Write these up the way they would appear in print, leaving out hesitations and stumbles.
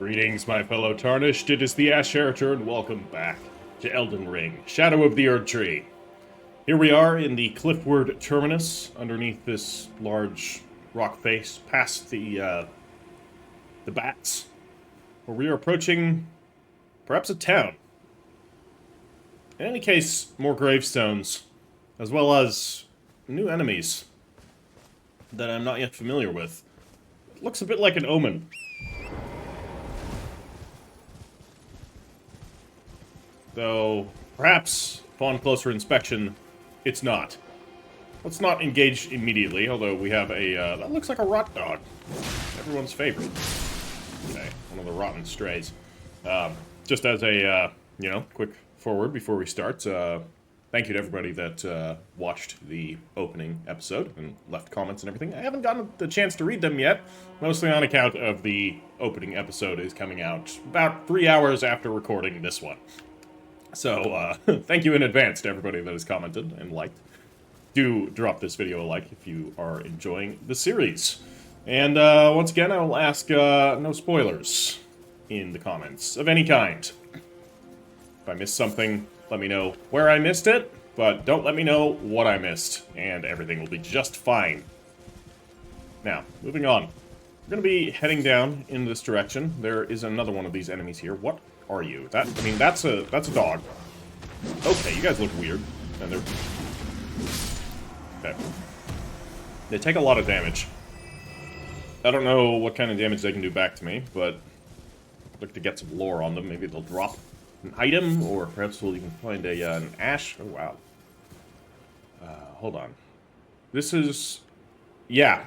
Greetings, my fellow Tarnished. It is the Ash Heretor, and welcome back to Elden Ring, Shadow of the Erdtree. Here we are in the Clifford Terminus, underneath this large rock face, past the bats, where we are approaching perhaps a town. In any case, more gravestones, as well as new enemies that I'm not yet familiar with. It looks a bit like an omen. Though, perhaps, upon closer inspection, it's not. Let's not engage immediately, although we have a, that looks like a rot dog. Everyone's favorite. Okay, one of the rotten strays. Just as a, quick forward before we start, thank you to everybody that watched the opening episode and left comments and everything. I haven't gotten the chance to read them yet, mostly on account of the opening episode is coming out about 3 hours after recording this one. So, thank you in advance to everybody that has commented and liked. Do drop this video a like if you are enjoying the series. And, once again, I will ask, no spoilers in the comments of any kind. If I missed something, let me know where I missed it, but don't let me know what I missed, and everything will be just fine. Now, moving on. We're gonna be heading down in this direction. There is another one of these enemies here. What are you? That's a dog. Okay, you guys look weird. And they're... Okay. They take a lot of damage. I don't know what kind of damage they can do back to me, but I'd like to get some lore on them. Maybe they'll drop an item, or perhaps we'll even find an ash. Oh, wow. Hold on. This is... Yeah.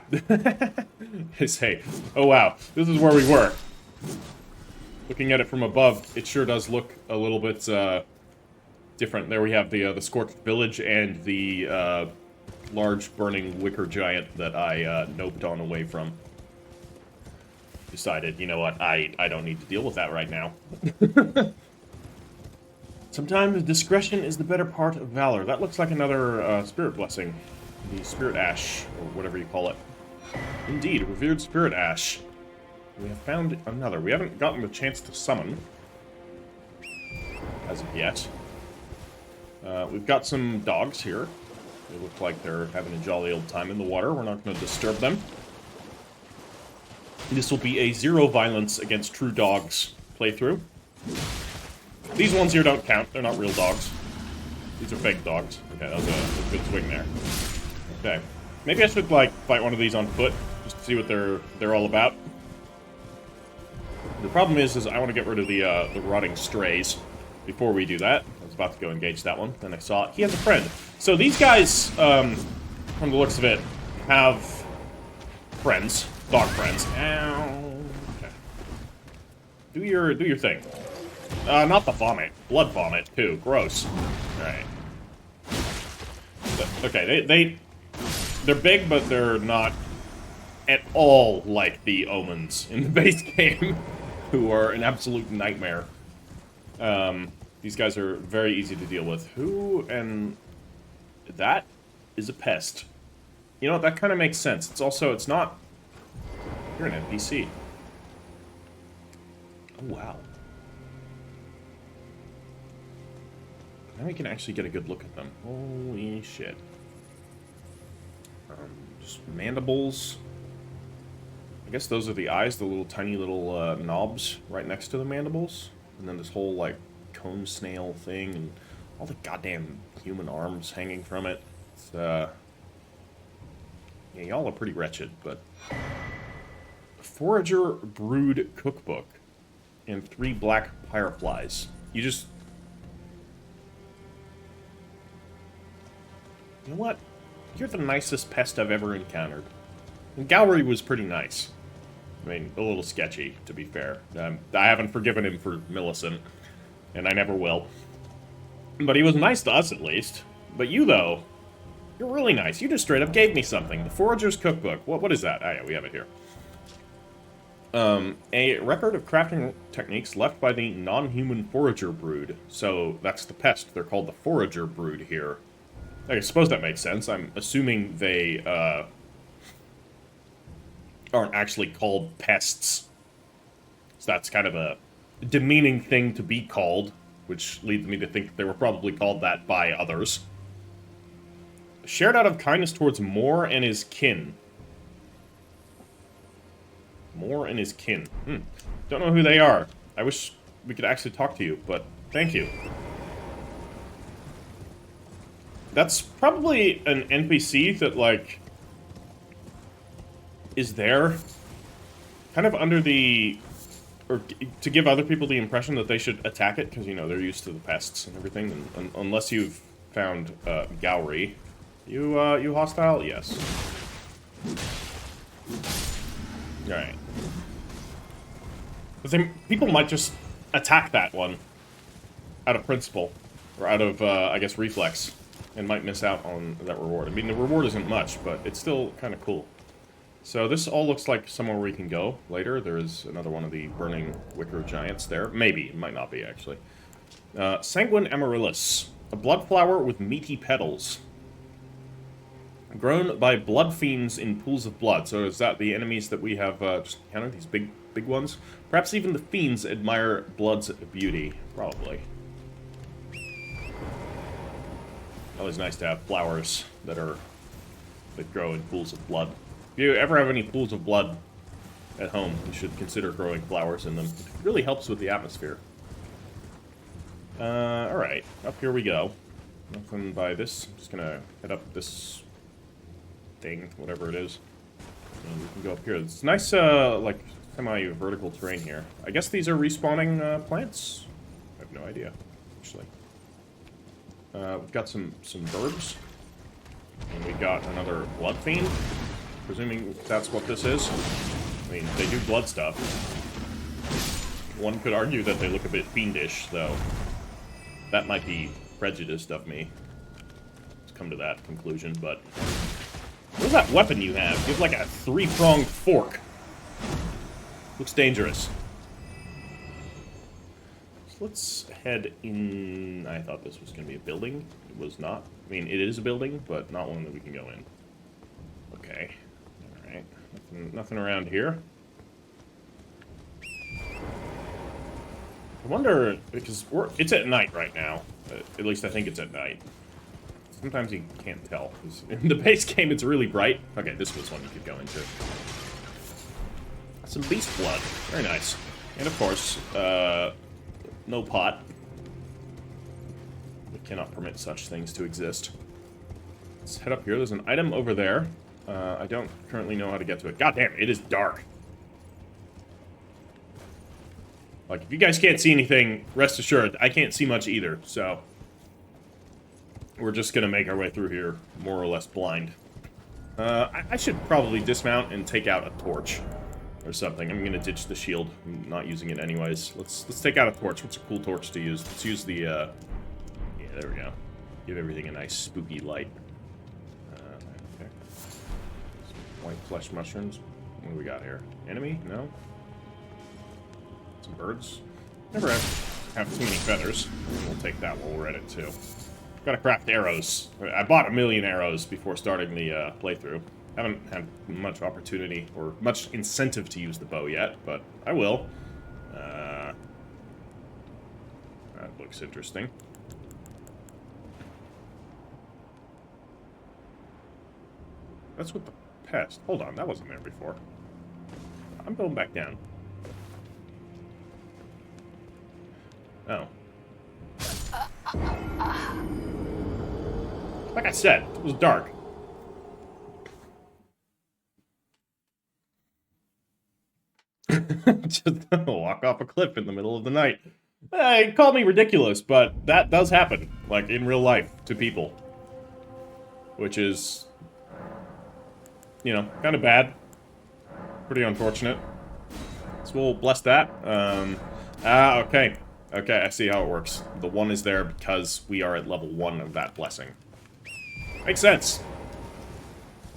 Hey. Oh, wow. This is where we were. Looking at it from above, it sure does look a little bit different. There we have the Scorched Village and the large burning wicker giant that I noped on away from. Decided, you know what, I don't need to deal with that right now. Sometimes discretion is the better part of valor. That looks like another spirit blessing. The spirit ash, or whatever you call it. Indeed, revered spirit ash. We have found another. We haven't gotten the chance to summon as of yet. We've got some dogs here. They look like they're having a jolly old time in the water. We're not going to disturb them. This will be a zero violence against true dogs playthrough. These ones here don't count. They're not real dogs. These are fake dogs. Okay, that was a good swing there. Okay. Maybe I should, like, fight one of these on foot, just to see what they're all about. The problem is I want to get rid of the rotting strays. Before we do that, I was about to go engage that one. Then I saw he has a friend. So these guys, from the looks of it, have friends, dog friends. Ow. Okay. Do your thing. Not the vomit, blood vomit too. Gross. All right. Okay, they're big, but they're not at all like the omens in the base game, who are an absolute nightmare. These guys are very easy to deal with. And that is a pest. You know, that kind of makes sense. It's not... You're an NPC. Oh, wow. Now we can actually get a good look at them. Holy shit. Just mandibles. I guess those are the eyes, the little tiny little knobs right next to the mandibles. And then this whole, like, cone snail thing, and all the goddamn human arms hanging from it. It's, yeah, y'all are pretty wretched, but... Forager Brood Cookbook. And 3 black fireflies. You just... You know what? You're the nicest pest I've ever encountered. And Gowry was pretty nice. I mean, a little sketchy, to be fair. I haven't forgiven him for Millicent, and I never will. But he was nice to us, at least. But you, though, you're really nice. You just straight up gave me something. The Forager's Cookbook. What is that? Oh, yeah, we have it here. A record of crafting techniques left by the non-human Forager Brood. So, that's the pest. They're called the Forager Brood here. I suppose that makes sense. I'm assuming they, aren't actually called pests. So that's kind of a demeaning thing to be called, which leads me to think that they were probably called that by others. Shared out of kindness towards Moore and his kin. Moore and his kin. Don't know who they are. I wish we could actually talk to you, but thank you. That's probably an NPC that, like, is there kind of under the... or to give other people the impression that they should attack it, because, you know, they're used to the pests and everything, and unless you've found Gowrie. You hostile? Yes. Alright. But then people might just attack that one out of principle, or out of, I guess, reflex, and might miss out on that reward. I mean, the reward isn't much, but it's still kind of cool. So this all looks like somewhere we can go later. There is another one of the burning wicker giants there. Maybe. It might not be, actually. Sanguine amaryllis. A blood flower with meaty petals. Grown by blood fiends in pools of blood. So is that the enemies that we have just encountered? These big ones? Perhaps even the fiends admire blood's beauty. Probably. Always nice to have flowers that grow in pools of blood. If you ever have any pools of blood at home, you should consider growing flowers in them. It really helps with the atmosphere. Alright, up here we go. Nothing by this. I'm just gonna head up this thing, whatever it is. And we can go up here. It's nice, like, semi-vertical terrain here. I guess these are respawning plants? I have no idea, actually. We've got some birds. And we got another blood fiend. Presuming that's what this is. I mean, they do blood stuff. One could argue that they look a bit fiendish, though. That might be prejudiced of me. Let's come to that conclusion, but... what is that weapon you have? You have like a 3-pronged fork. Looks dangerous. So let's head in... I thought this was going to be a building. It was not. I mean, it is a building, but not one that we can go in. Okay. Alright. Nothing around here. I wonder, because it's at night right now. At least I think it's at night. Sometimes you can't tell. In the base game, it's really bright. Okay, this was one you could go into. Some beast blood. Very nice. And of course, no pot. We cannot permit such things to exist. Let's head up here. There's an item over there. I don't currently know how to get to it. God damn, it is dark. Like, if you guys can't see anything, rest assured, I can't see much either, so... we're just gonna make our way through here, more or less blind. I should probably dismount and take out a torch. Or something. I'm gonna ditch the shield. I'm not using it anyways. Let's take out a torch. What's a cool torch to use? Let's use the, yeah, there we go. Give everything a nice spooky light. Okay. Some white flesh mushrooms. What do we got here? Enemy? No? Some birds. Never have too many feathers. We'll take that while we're at it, too. Gotta craft arrows. I bought 1,000,000 arrows before starting the playthrough. Haven't had much opportunity or much incentive to use the bow yet, but I will. That looks interesting. That's what the pest. Hold on, that wasn't there before. I'm going back down. Oh. Like I said, it was dark. Just walk off a cliff in the middle of the night. Call me ridiculous, but that does happen, like, in real life, to people. Which is, you know, kind of bad. Pretty unfortunate. So we'll bless that. Okay. Okay, I see how it works. The 1 is there because we are at level 1 of that blessing. Makes sense.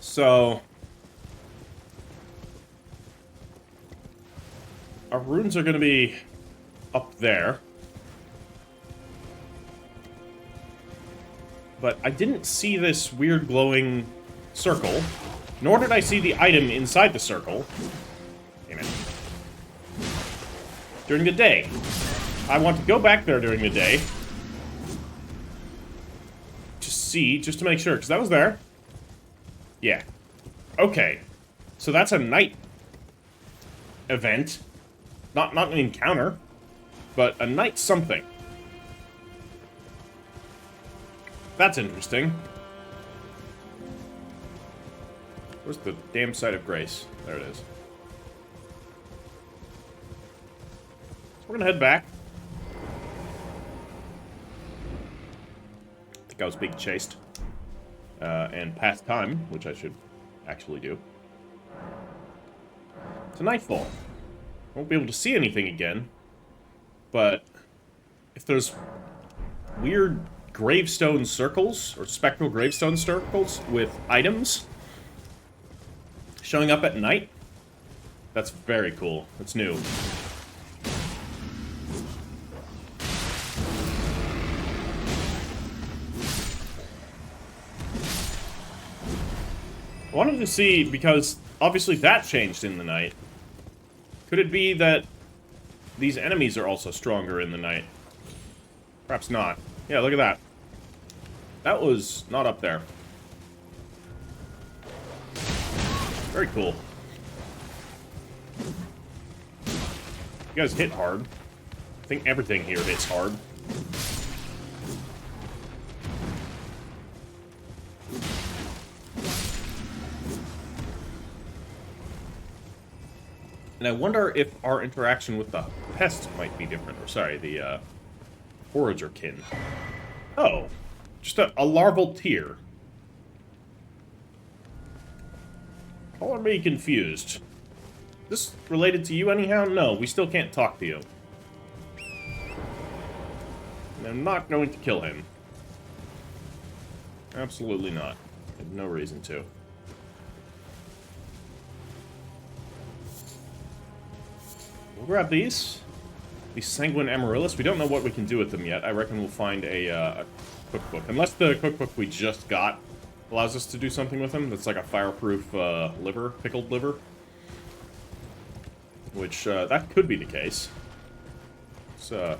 So... our runes are going to be up there. But I didn't see this weird glowing circle, nor did I see the item inside the circle. Damn it. during the day. I want to go back there during the day. To see, just to make sure, because that was there. Yeah. Okay. So that's a night event. Not an encounter, but a night something. That's interesting. Where's the damn site of grace? There it is. So we're gonna head back. I think I was being chased. And pass time, which I should actually do. It's a nightfall. I won't be able to see anything again. But if there's weird gravestone circles, or spectral gravestone circles with items showing up at night, that's very cool. That's new. I wanted to see, because obviously that changed in the night. Could it be that these enemies are also stronger in the night? Perhaps not. Yeah, look at that. That was not up there. Very cool. You guys hit hard. I think everything here hits hard. And I wonder if our interaction with the pest might be different. Or, sorry, the Forager kin. Oh. Just a larval tear. Color me confused. This related to you anyhow? No, we still can't talk to you. And I'm not going to kill him. Absolutely not. I have no reason to. We'll grab these. These Sanguine Amaryllis. We don't know what we can do with them yet. I reckon we'll find a cookbook. Unless the cookbook we just got allows us to do something with them. That's like a fireproof liver, pickled liver. Which, that could be the case. Let's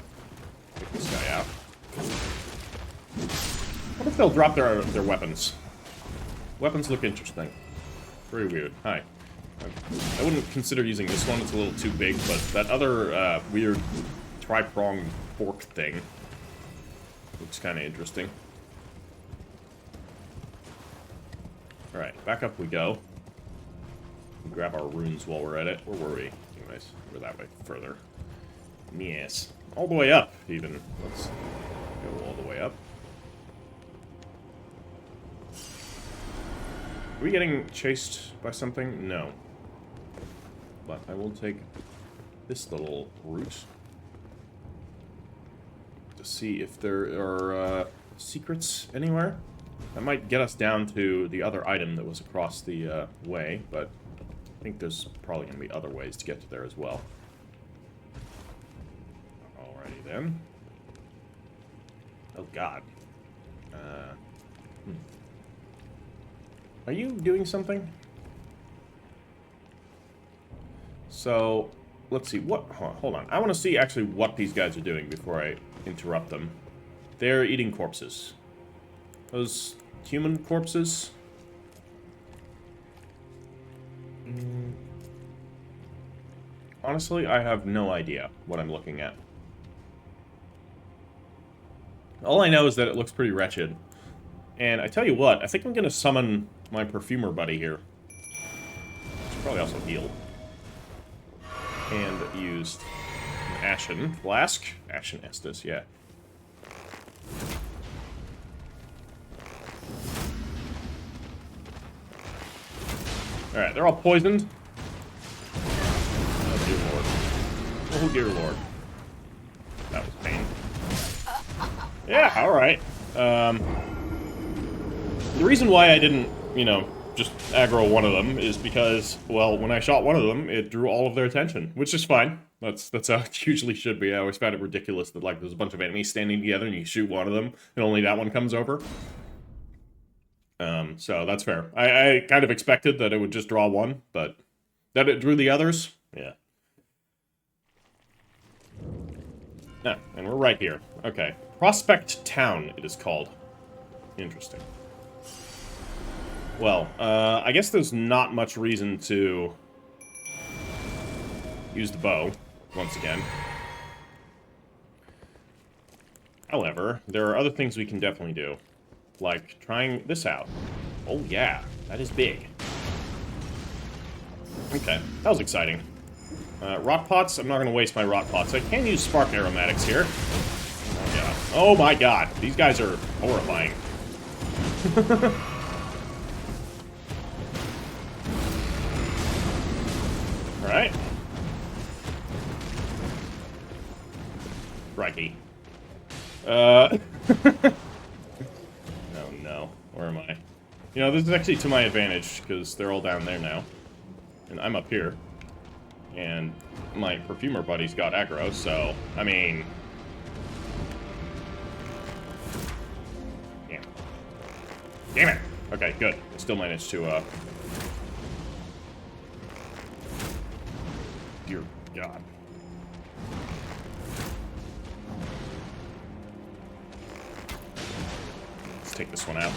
pick this guy out. What if they'll drop their weapons? Weapons look interesting. Very weird. Hi. I wouldn't consider using this one, it's a little too big, but that other weird tri-pronged fork thing looks kind of interesting. Alright, back up we go. We'll grab our runes while we're at it. Where were we? Anyways, we're that way further. Yes. All the way up, even. Let's go all the way up. Are we getting chased by something? No. But I will take this little route to see if there are secrets anywhere. That might get us down to the other item that was across the way, but I think there's probably going to be other ways to get to there as well. Alrighty then. Oh god. Are you doing something? So, let's see, what, hold on. I want to see actually what these guys are doing before I interrupt them. They're eating corpses. Those human corpses? Honestly, I have no idea what I'm looking at. All I know is that it looks pretty wretched. And I tell you what, I think I'm going to summon my perfumer buddy here. Should probably also heal. And used an Ashen Flask. Ashen Estus, yeah. Alright, they're all poisoned. Oh, dear lord. Oh, dear lord. That was pain. Yeah, alright. The reason why I didn't, you know, just aggro one of them is because, well, when I shot one of them, it drew all of their attention, which is fine. That's how it usually should be. I always found it ridiculous that, like, there's a bunch of enemies standing together and you shoot one of them, and only that one comes over. So that's fair. I kind of expected that it would just draw one, but that it drew the others? Yeah. Ah, and we're right here. Okay. Prospect Town, it is called. Interesting. Well, I guess there's not much reason to use the bow, once again. However, there are other things we can definitely do. Like, trying this out. Oh yeah, that is big. Okay, that was exciting. Rot pots, I'm not going to waste my rot pots. I can use spark aromatics here. Oh yeah. Oh my god, these guys are horrifying. Alright. Crikey. Oh no, where am I? You know, this is actually to my advantage, because they're all down there now. And I'm up here. And my perfumer buddy's got aggro, so, I mean... Damn. Damn it! Okay, good. I still managed to, Dear God. Let's take this one out.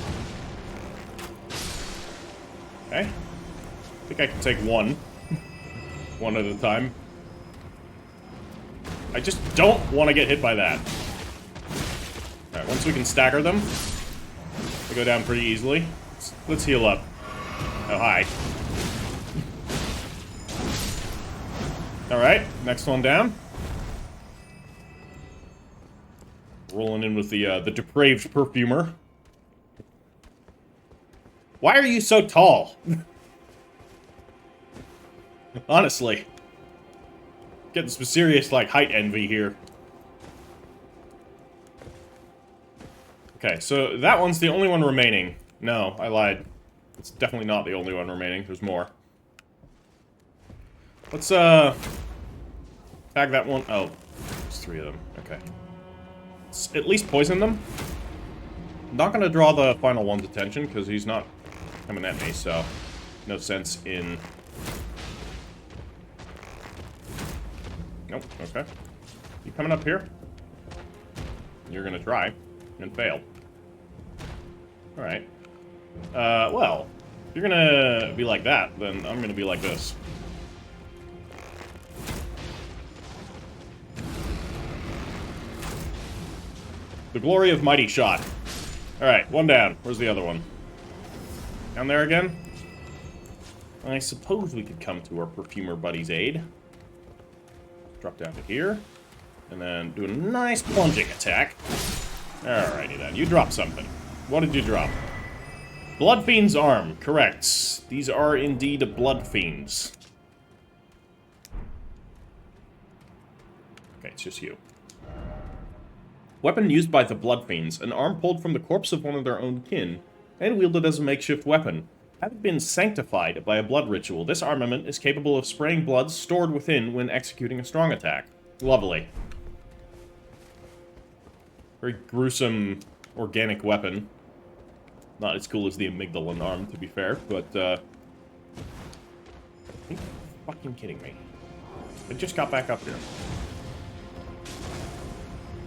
Okay. I think I can take one. One at a time. I just don't want to get hit by that. Alright, once we can stagger them, they go down pretty easily. Let's heal up. Oh, hi. Alright, next one down. Rolling in with the depraved perfumer. Why are you so tall? Honestly. Getting some serious, like, height envy here. Okay, so that one's the only one remaining. No, I lied. It's definitely not the only one remaining. There's more. Let's, tag that one. Oh, there's 3 of them. Okay. Let's at least poison them. I'm not gonna draw the final one's attention, because he's not coming at me, so no sense in... Nope, okay. You coming up here? You're gonna try, and fail. Alright. Well, if you're gonna be like that, then I'm gonna be like this. The glory of mighty shot. Alright, one down. Where's the other one? Down there again? I suppose we could come to our perfumer buddy's aid. Drop down to here. And then do a nice plunging attack. Alrighty then. You drop something. What did you drop? Blood Fiend's Arm. Correct. These are indeed Blood Fiends. Okay, it's just you. Weapon used by the Blood Fiends. An arm pulled from the corpse of one of their own kin, and wielded as a makeshift weapon. Having been sanctified by a blood ritual, this armament is capable of spraying blood stored within when executing a strong attack. Lovely. Very gruesome, organic weapon. Not as cool as the amygdala arm, to be fair, but, Are you fucking kidding me? I just got back up here.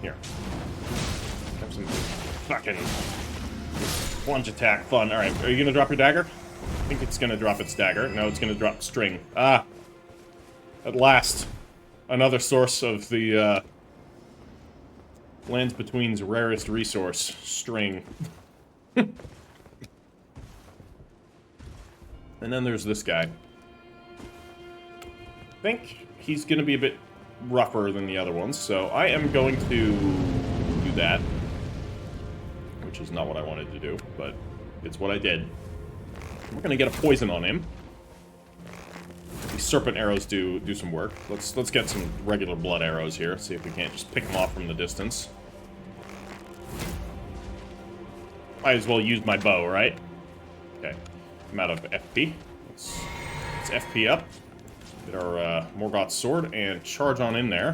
Here. Have some fucking plunge attack fun. Alright, are you gonna drop your dagger? I think it's gonna drop its dagger. No, it's gonna drop string. Ah! At last. Another source of the, Lands Between's rarest resource. String. And then there's this guy. I think he's gonna be a bit rougher than the other ones, so I am going to do that. Which is not what I wanted to do, but it's what I did. We're gonna get a poison on him. These serpent arrows do some work. Let's get some regular blood arrows here, see if we can't just pick them off from the distance. Might as well use my bow, right? Okay. I'm out of FP. Let's FP up. Get our Morgoth's sword and charge on in there.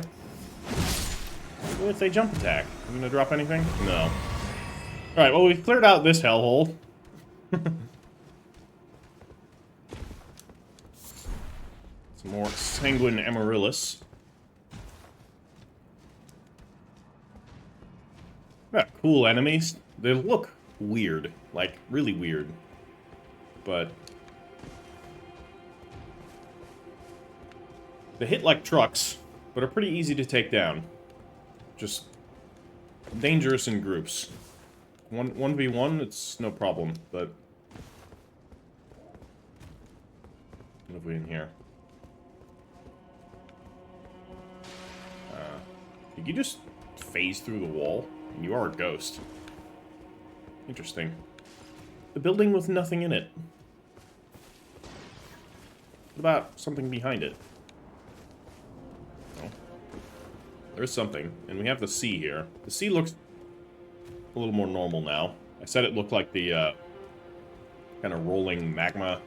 What if they jump attack? Are you gonna drop anything? No. Alright, well, we've cleared out this hellhole. Some more Sanguine Amaryllis. cool enemies. They look weird, like really weird. But they hit like trucks, but are pretty easy to take down. Just dangerous in groups. 1v1, it's no problem, but what have we in here? Did you just phase through the wall? And you are a ghost. Interesting. The building with nothing in it. What about something behind it? Oh. There's something. And we have the sea here. The sea looks a little more normal now. I said it looked like the kind of rolling magma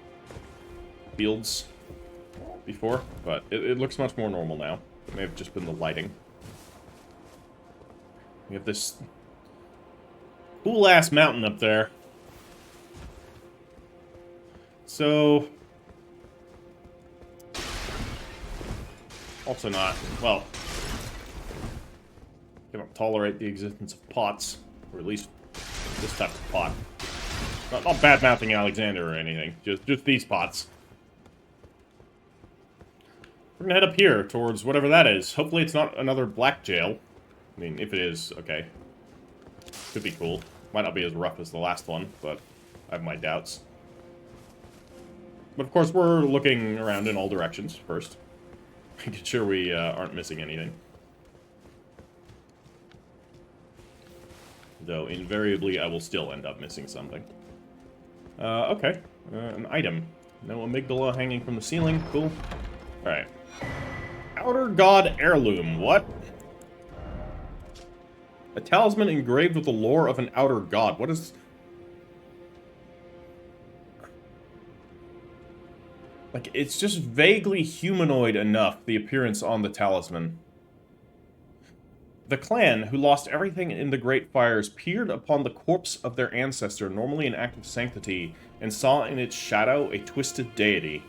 fields before, but it looks much more normal now. It may have just been the lighting. We have this cool-ass mountain up there. So also not, well, cannot tolerate the existence of pots, or at least this type of pot. Not bad-mouthing Alexander or anything, just these pots. We're gonna head up here towards whatever that is. Hopefully it's not another black jail. I mean, if it is, okay. Could be cool. Might not be as rough as the last one, but I have my doubts. But of course, we're looking around in all directions first. Making sure we aren't missing anything. Though, invariably, I will still end up missing something. Okay. An item. No amygdala hanging from the ceiling. Cool. Alright. Outer God Heirloom. What? A talisman engraved with the lore of an outer god. What is... Like, it's just vaguely humanoid enough, the appearance on the talisman. The clan, who lost everything in the Great Fires, peered upon the corpse of their ancestor, normally an act of sanctity, and saw in its shadow a twisted deity.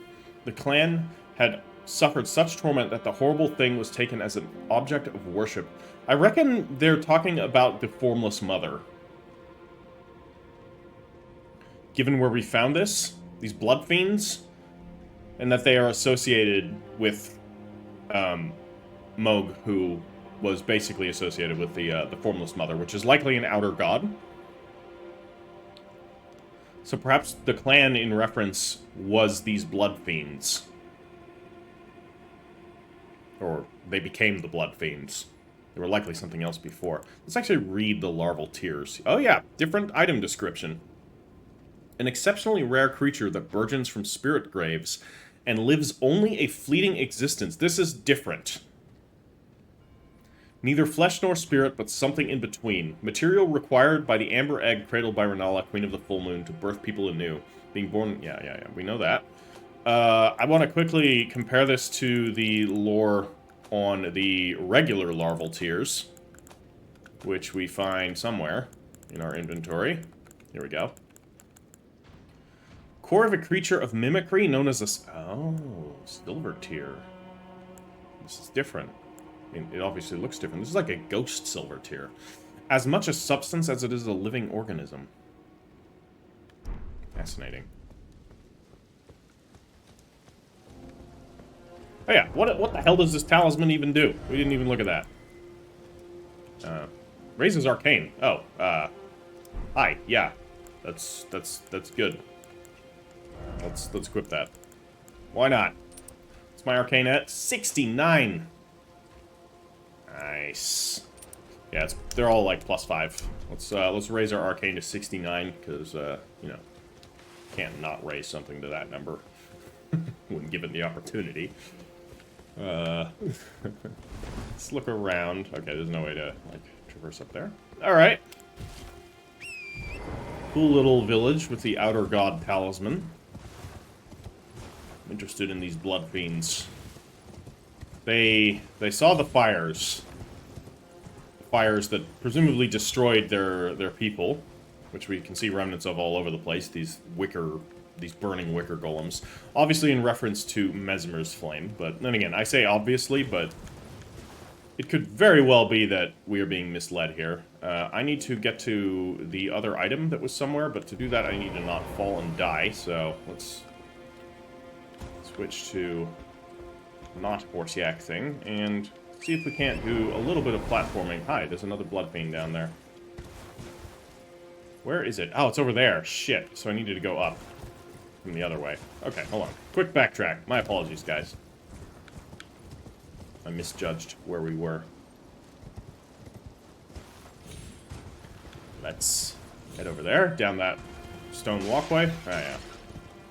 The clan had suffered such torment that the horrible thing was taken as an object of worship. I reckon they're talking about the Formless Mother. Given where we found this, these blood fiends, and that they are associated with Moog, who was basically associated with the Formless Mother, which is likely an outer god. So perhaps the clan in reference was these blood fiends. Or they became the blood fiends. They were likely something else before. Let's actually read the larval tears. Oh yeah, different item description. An exceptionally rare creature that burgeons from spirit graves and lives only a fleeting existence. This is different. Neither flesh nor spirit, but something in between. Material required by the amber egg cradled by Renala, Queen of the Full Moon, to birth people anew. Being born... Yeah, we know that. I want to quickly compare this to the lore on the regular larval tears, which we find somewhere in our inventory. Here we go. Core of a creature of mimicry known as a... Oh, silver tear. This is different. I mean, it obviously looks different. This is like a ghost silver tear. As much a substance as it is a living organism. Fascinating. Oh yeah, what the hell does this talisman even do? We didn't even look at that. Raises arcane. Oh, hi, yeah. That's good. Let's equip that. Why not? It's my arcane at 69. Nice. Yeah, they're all like +5. Let's raise our arcane to 69 because you know, can't not raise something to that number when given the opportunity. Let's look around. Okay, there's no way to like traverse up there. All right. Cool little village with the outer god talisman. I'm interested in these blood fiends. They saw the fires. The fires that presumably destroyed their people, which we can see remnants of all over the place. These burning wicker golems. Obviously in reference to Messmer's flame, but then again, I say obviously, but It could very well be that we are being misled here. I need to get to the other item that was somewhere, but to do that I need to not fall and die, so let's switch to not horse yak thing, and see if we can't do a little bit of platforming. Hi, there's another blood fiend down there. Where is it? Oh, it's over there. Shit, so I needed to go up from the other way. Okay, hold on. Quick backtrack. My apologies, guys. I misjudged where we were. Let's head over there, down that stone walkway. Oh, yeah.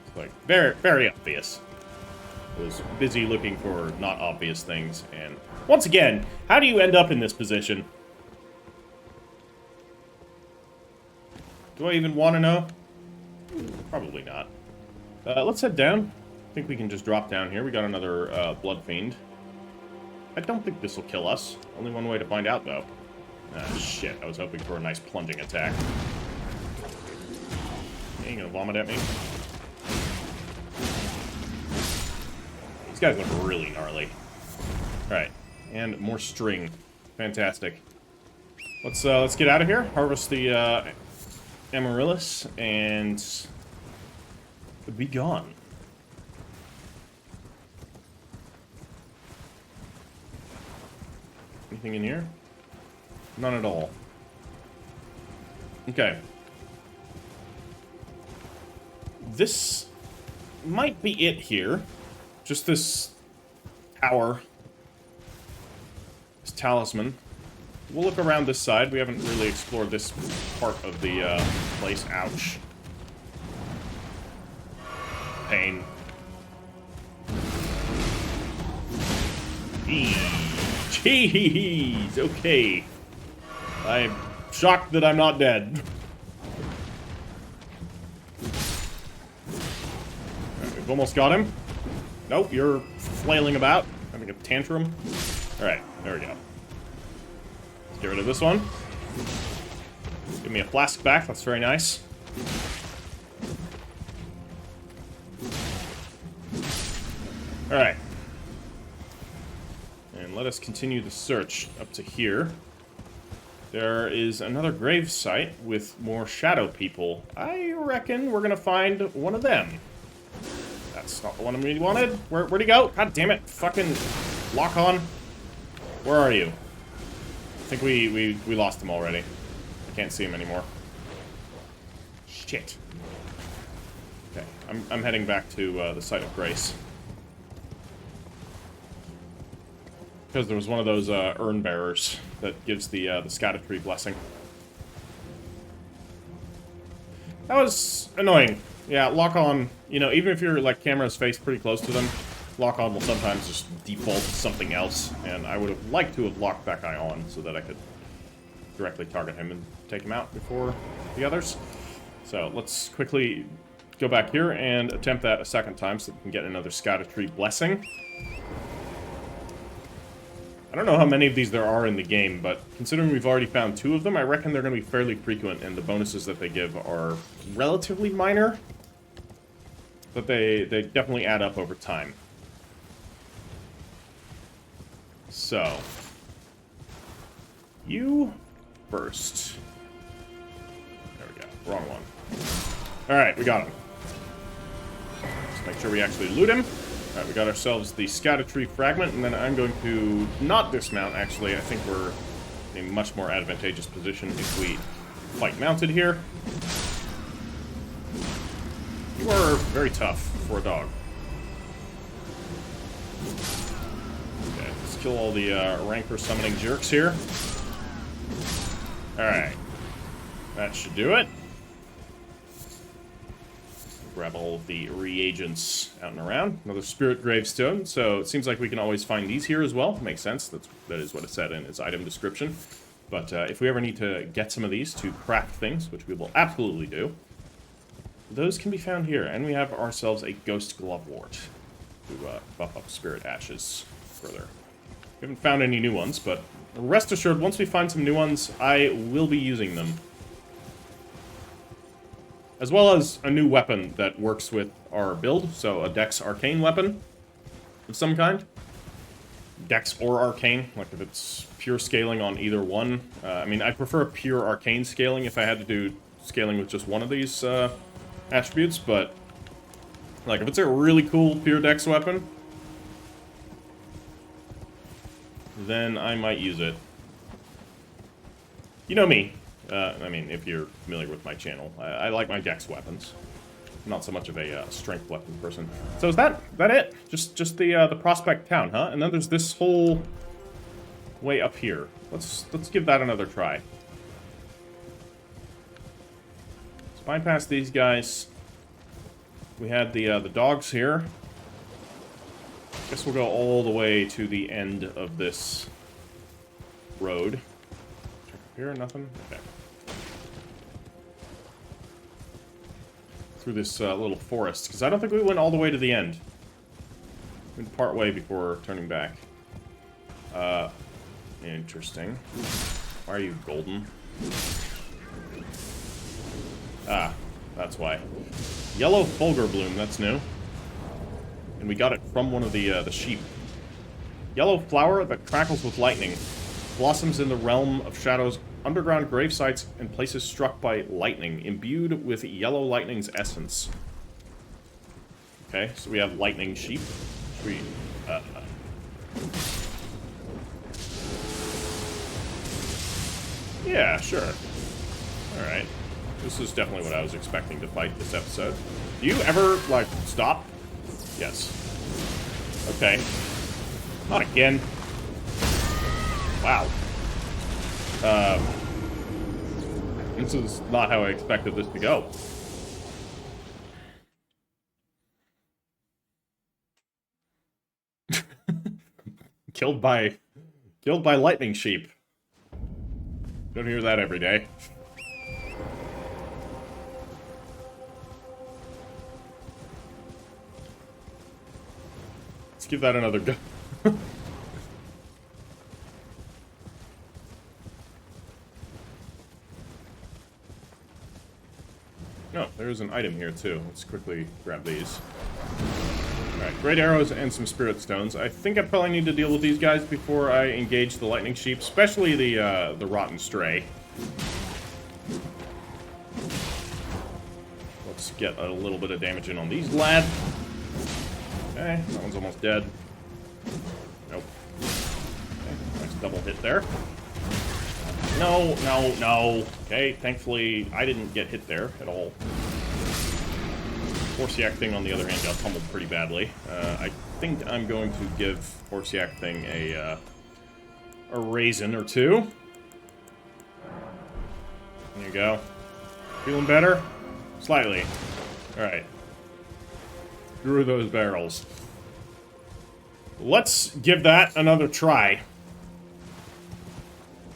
It's like, very, very obvious. I was busy looking for not obvious things, and once again, how do you end up in this position? Do I even want to know? Probably not. Let's head down. I think we can just drop down here. We got another blood fiend. I don't think this will kill us. Only one way to find out, though. Ah, shit. I was hoping for a nice plunging attack. You gonna vomit at me? These guys look really gnarly. Alright. And more string. Fantastic. Let's get out of here. Harvest the amaryllis and be gone. Anything in here? None at all. Okay. This might be it here. Just this tower. This talisman. We'll look around this side. We haven't really explored this part of the place. Ouch. Pain. Jeez, okay. I'm shocked that I'm not dead. Right, we've almost got him. Nope, you're flailing about, having a tantrum. Alright, there we go. Let's get rid of this one. Give me a flask back, that's very nice. Alright. And let us continue the search up to here. There is another gravesite with more shadow people. I reckon we're gonna find one of them. That's not the one I really wanted. Where'd he go? God damn it. Fucking lock on. Where are you? I think we lost him already. I can't see him anymore. Shit. Okay, I'm heading back to the site of grace. Because there was one of those urn bearers that gives the Erdtree blessing. That was annoying. Yeah, lock on, you know, even if your like camera's faced pretty close to them, lock on will sometimes just default to something else, and I would have liked to have locked that guy on so that I could directly target him and take him out before the others. So let's quickly go back here and attempt that a second time so that we can get another Erdtree blessing. I don't know how many of these there are in the game, but considering we've already found 2 of them, I reckon they're going to be fairly frequent, and the bonuses that they give are relatively minor, but they definitely add up over time. So, you first. There we go. Wrong one. Alright, we got him. Let's make sure we actually loot him. Alright, we got ourselves the Erdtree fragment, and then I'm going to not dismount, actually. I think we're in a much more advantageous position if we fight mounted here. You are very tough for a dog. Okay, let's kill all the rancor summoning jerks here. Alright. That should do it. Grab all of the reagents out and around. Another spirit gravestone. So it seems like we can always find these here as well. Makes sense. That is what it said in its item description. But if we ever need to get some of these to craft things, which we will absolutely do, those can be found here. And we have ourselves a ghost glovewort to buff up spirit ashes further. We haven't found any new ones, but rest assured, once we find some new ones, I will be using them. As well as a new weapon that works with our build, so a Dex Arcane weapon of some kind. Dex or Arcane, like if it's pure scaling on either one. I mean, I prefer pure Arcane scaling if I had to do scaling with just one of these attributes, but like if it's a really cool pure Dex weapon, then I might use it. You know me. I mean, if you're familiar with my channel, I like my Dex weapons. I'm not so much of a strength weapon person. So is that it? Just the Prospect Town, huh? And then there's this whole way up here. Let's give that another try. Let's bypass these guys. We had the dogs here. Guess we'll go all the way to the end of this road. Check up here, nothing? Okay. Through this little forest, because I don't think we went all the way to the end. We went part way before turning back. Interesting. Why are you golden? Ah, that's why. Yellow fulgur bloom, that's new. And we got it from one of the sheep. Yellow flower that crackles with lightning. Blossoms in the realm of shadows, underground grave sites, and places struck by lightning, imbued with yellow lightning's essence. Okay, so we have lightning sheep. Should we, yeah, sure. Alright. This is definitely what I was expecting to fight this episode. Do you ever, like, stop? Yes. Okay. Not again. Wow. This is not how I expected this to go. Killed by lightning sheep. Don't hear that every day. Let's give that another go. Oh, there's an item here too. Let's quickly grab these. Alright, great arrows and some spirit stones. I think I probably need to deal with these guys before I engage the lightning sheep, especially the rotten stray. Let's get a little bit of damage in on these lads. Okay, that one's almost dead. Nope. Okay, nice double hit there. No, no, no. Okay, thankfully, I didn't get hit there at all. Horsiak thing, on the other hand, got pummeled pretty badly. I think I'm going to give Horsiak thing a raisin or two. There you go. Feeling better? Slightly. Alright. Through those barrels. Let's give that another try.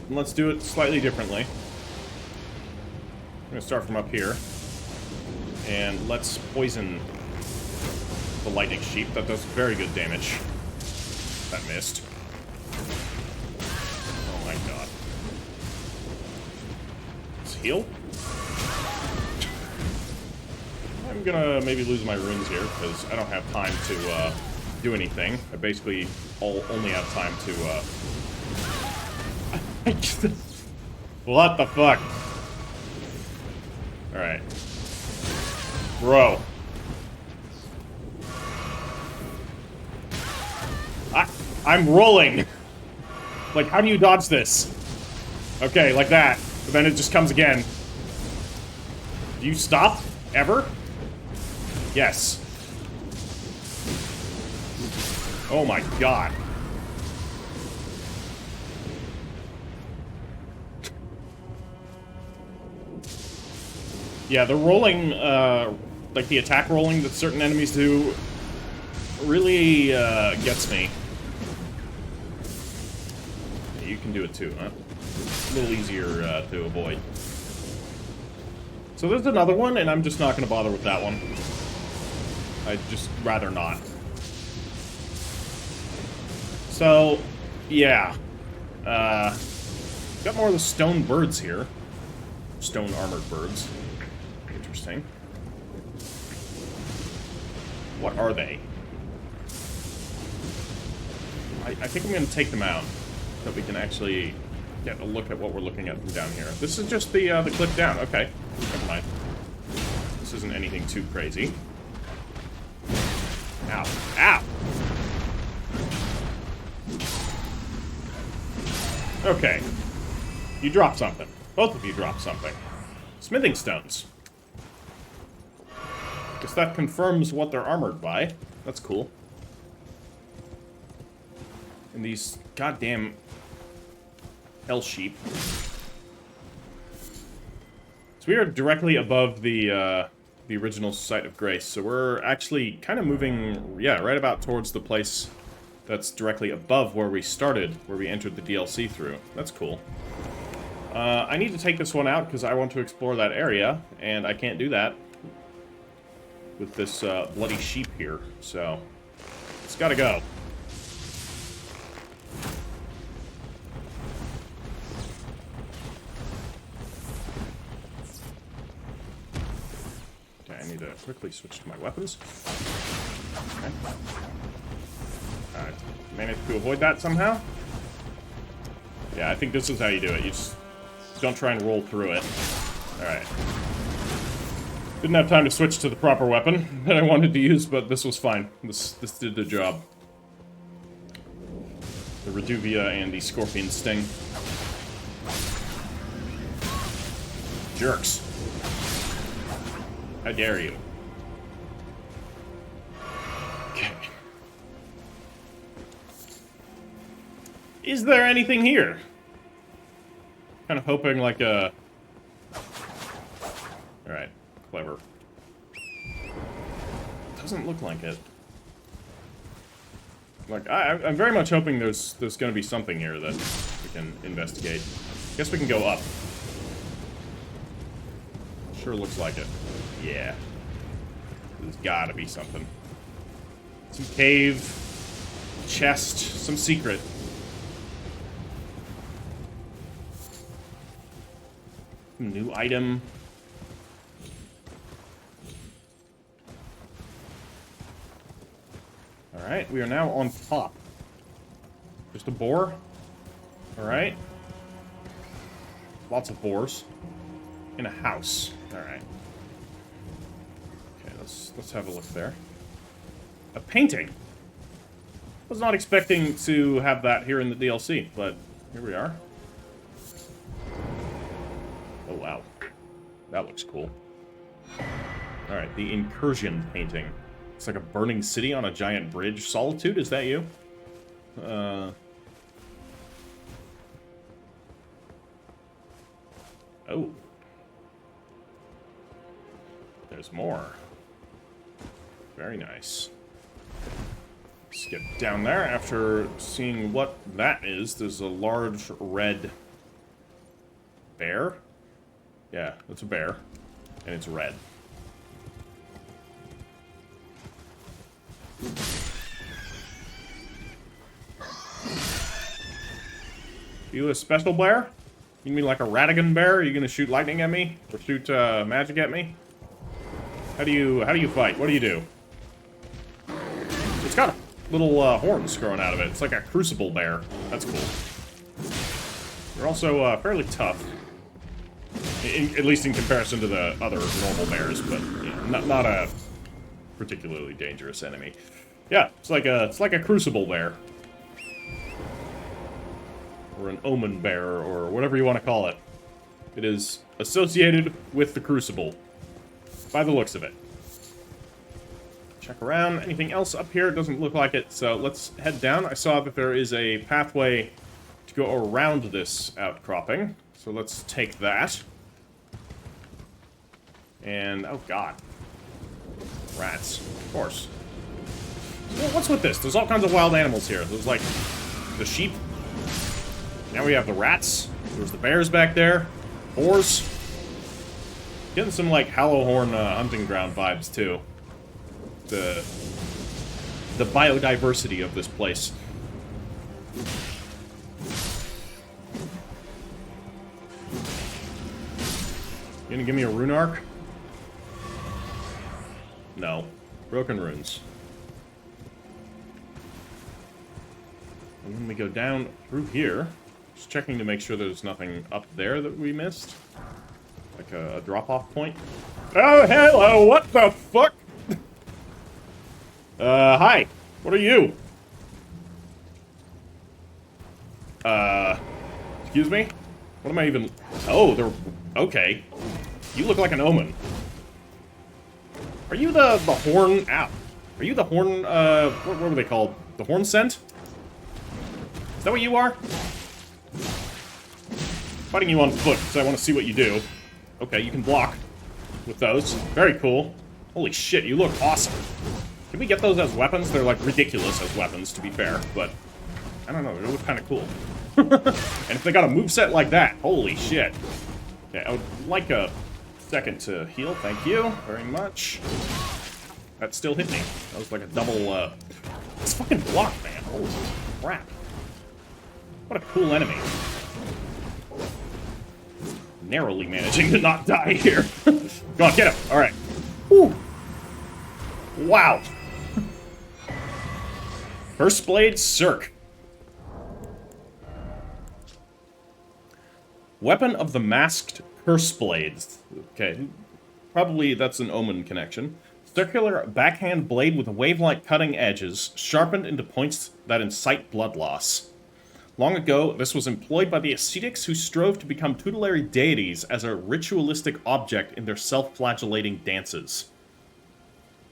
And let's do it slightly differently. I'm going to start from up here. And let's poison the lightning sheep. That does very good damage. That missed. Oh my god. Let's heal. I'm gonna maybe lose my runes here, because I don't have time to do anything. I basically only have time to what the fuck? Alright. Bro. I'm rolling! Like, how do you dodge this? Okay, like that. But then it just comes again. Do you stop? Ever? Yes. Oh my god. Yeah, the rolling, like the attack rolling that certain enemies do really gets me. Yeah, you can do it too, huh? A little easier to avoid. So there's another one, and I'm just not going to bother with that one. I'd just rather not. So, yeah. Got more of the stone birds here. Stone armored birds. Interesting. What are they? I think I'm going to take them out so that we can actually get a look at what we're looking at from down here. This is just the cliff down. Okay, never mind. This isn't anything too crazy. Ow. Ow! Okay. You dropped something. Both of you dropped something. Smithing stones. Guess that confirms what they're armored by. That's cool. And these goddamn hell sheep. So we are directly above the original site of grace. So we're actually kind of moving, yeah, right about towards the place that's directly above where we started, where we entered the DLC through. That's cool. I need to take this one out because I want to explore that area, and I can't do that with this bloody sheep here. So it's gotta go. I need to quickly switch to my weapons. Okay. Alright. Managed to avoid that somehow. Yeah, I think this is how you do it. You just don't try and roll through it. Alright. Didn't have time to switch to the proper weapon that I wanted to use, but this was fine. This did the job. The Reduvia and the Scorpion Sting. Jerks. How dare you? Okay. Is there anything here? Kind of hoping like a... Alright, clever. Doesn't look like it. Like, I'm very much hoping there's gonna be something here that we can investigate. Guess we can go up. Sure looks like it. Yeah. There's gotta be something. Some cave, chest, some secret. New item. Alright, we are now on top. Just a boar. Alright. Lots of boars. In a house. Alright. Okay, let's have a look there. A painting! Was not expecting to have that here in the DLC, but here we are. Oh wow. That looks cool. Alright, the incursion painting. It's like a burning city on a giant bridge. Solitude, is that you? Oh. There's more. Very nice. Let's get down there after seeing what that is. There's a large red bear. Yeah, it's a bear. And it's red. You a special bear? You mean like a Ratigan bear? Are you gonna shoot lightning at me? Or shoot magic at me? How do you fight? What do you do? It's got little horns growing out of it. It's like a crucible bear. That's cool. They're also fairly tough. At least in comparison to the other normal bears, but you know, not a particularly dangerous enemy. Yeah, it's like a crucible bear. Or an omen bear, or whatever you want to call it. It is associated with the crucible. By the looks of it. Check around. Anything else up here? It doesn't look like it, so let's head down. I saw that there is a pathway to go around this outcropping, so let's take that. And, oh god. Rats. Of course. Well, what's with this? There's all kinds of wild animals here. There's, like, the sheep. Now we have the rats. There's the bears back there. Boars. Getting some, like, Hallowhorn hunting ground vibes, too. The biodiversity of this place. You gonna give me a rune arc? No. Broken runes. And then we go down through here. Just checking to make sure there's nothing up there that we missed. Like a drop-off point. Oh, hello! What the fuck? Hi. What are you? Excuse me? What am I even... Oh, they're... Okay. You look like an omen. Are you the horn... Ow. Are you the horn, what were they called? The horn scent? Is that what you are? Fighting you on foot, because I want to see what you do. Okay, you can block with those. Very cool. Holy shit, you look awesome. Can we get those as weapons? They're, like, ridiculous as weapons, to be fair, but... I don't know, they look kind of cool. And if they got a moveset like that, holy shit. Okay, I would like a second to heal, thank you very much. That still hit me. That was like a double, It's fucking block, man. Holy crap. What a cool enemy. Narrowly managing to not die here. Go on, get him. Alright. Whew. Wow. First Blade Cirque. Weapon of the Masked Curse Blades. Okay. Probably that's an Omen connection. Circular backhand blade with wave-like cutting edges, sharpened into points that incite blood loss. Long ago, this was employed by the ascetics who strove to become tutelary deities as a ritualistic object in their self-flagellating dances.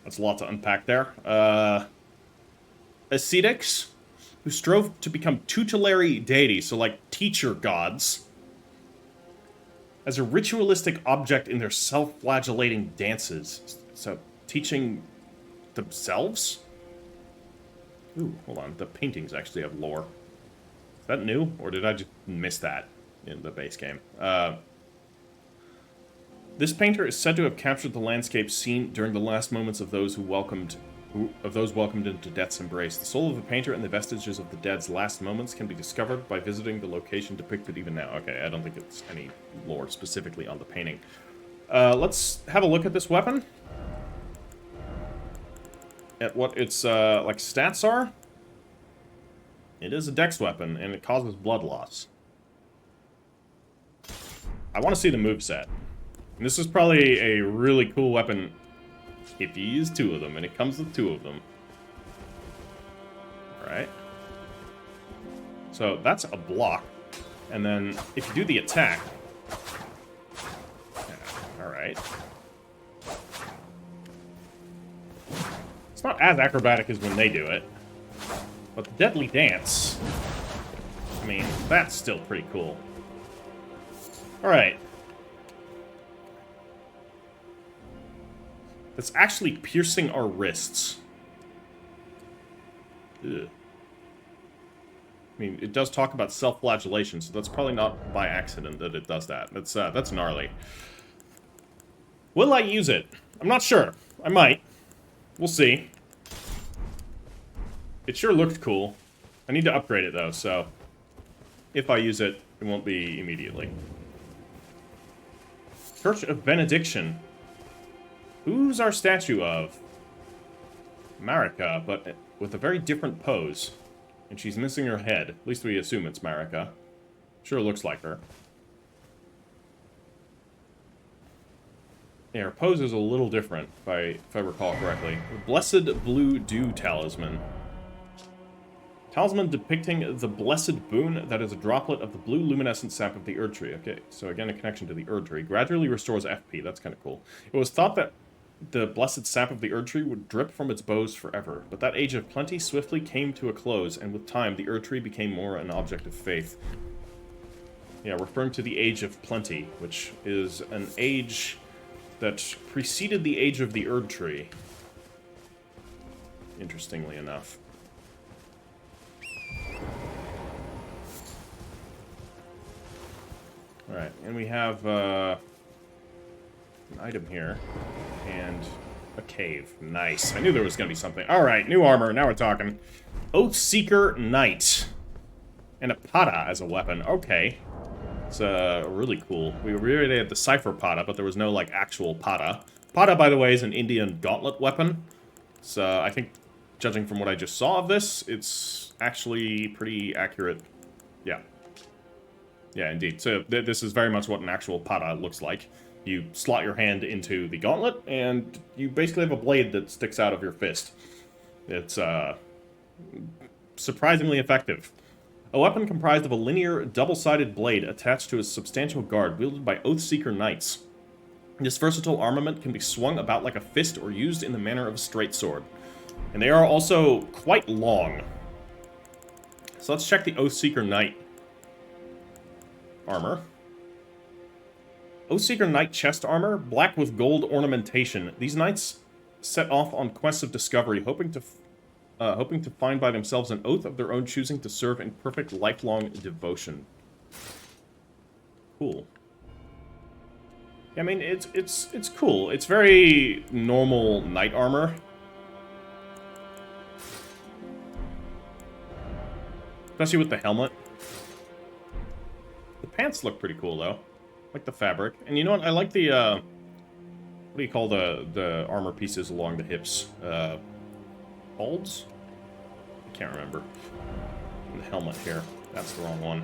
That's a lot to unpack there. Ascetics who strove to become tutelary deities, so like teacher gods, as a ritualistic object in their self-flagellating dances. So, teaching themselves? Ooh, hold on. The paintings actually have lore. Is that new? Or did I just miss that in the base game? This painter is said to have captured the landscape seen during the last moments of those welcomed into death's embrace. The soul of the painter and the vestiges of the dead's last moments can be discovered by visiting the location depicted even now. Okay, I don't think it's any lore specifically on the painting. Let's have a look at this weapon. At what its, like, stats are. It is a dex weapon, and it causes blood loss. I want to see the moveset. And this is probably a really cool weapon if you use two of them, and it comes with two of them. Alright. So, that's a block. And then, if you do the attack... Yeah, alright. It's not as acrobatic as when they do it. But the Deadly Dance... I mean, that's still pretty cool. Alright. That's actually piercing our wrists. Ugh. I mean, it does talk about self-flagellation, so that's probably not by accident that it does that. That's gnarly. Will I use it? I'm not sure. I might. We'll see. It sure looked cool. I need to upgrade it, though, so... if I use it, it won't be immediately. Church of Benediction. Who's our statue of? Marika, but with a very different pose. And she's missing her head. At least we assume it's Marika. Sure looks like her. Yeah, her pose is a little different, if I recall correctly. The Blessed Blue Dew Talisman. Talisman depicting the blessed boon that is a droplet of the blue luminescent sap of the Erdtree. Okay, so again, a connection to the Erdtree. Gradually restores FP. That's kind of cool. It was thought that the blessed sap of the Erdtree would drip from its boughs forever, but that age of plenty swiftly came to a close, and with time, the Erdtree became more an object of faith. Yeah, referring to the Age of Plenty, which is an age that preceded the Age of the Erdtree. Interestingly enough. Alright, and we have an item here, and a cave. Nice. I knew there was going to be something. Alright, new armor, now we're talking. Oathseeker Knight. And a Pata as a weapon. Okay. It's really cool. We already had the Cypher Pata, but there was no, like, actual Pata. Pata, by the way, is an Indian gauntlet weapon. So, I think judging from what I just saw of this, it's actually pretty accurate. Yeah. Yeah, indeed. So this is very much what an actual para looks like. You slot your hand into the gauntlet, and you basically have a blade that sticks out of your fist. It's surprisingly effective. A weapon comprised of a linear, double-sided blade attached to a substantial guard, wielded by Oathseeker Knights. This versatile armament can be swung about like a fist or used in the manner of a straight sword. And they are also quite long. So let's check the Oathseeker Knight armor. Oathseeker Knight chest armor, black with gold ornamentation. These knights set off on quests of discovery, hoping to find by themselves an oath of their own choosing to serve in perfect lifelong devotion. Cool. I mean, it's cool. It's very normal knight armor. Especially with the helmet. The pants look pretty cool, though. I like the fabric. And you know what? I like the, what do you call the armor pieces along the hips? Folds? I can't remember. And the helmet here. That's the wrong one.